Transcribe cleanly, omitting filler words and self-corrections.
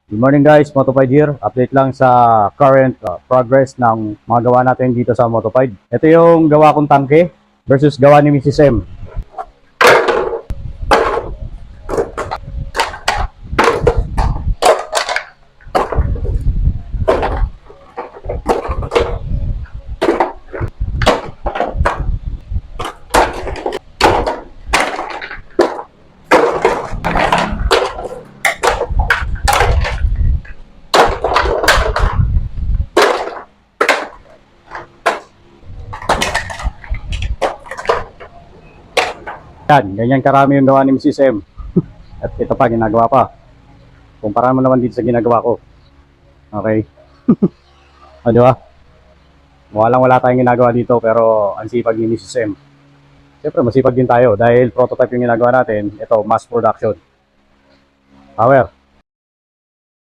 Good morning guys, Motopide here. Update lang sa current progress ng mga gawa natin dito sa Motopide. Ito yung gawa kong tangke versus gawa ni Mrs. M. Yan, ganyan karami yung gawa ni Mrs. M. At ito pa, ginagawa pa. Kumpara mo naman dito sa ginagawa ko. Okay? O, di ba? Mukha lang wala tayong ginagawa dito pero ang sipag ni Mrs. M. Siyempre, masipag din tayo dahil prototype yung ginagawa natin. Ito, mass production. Power.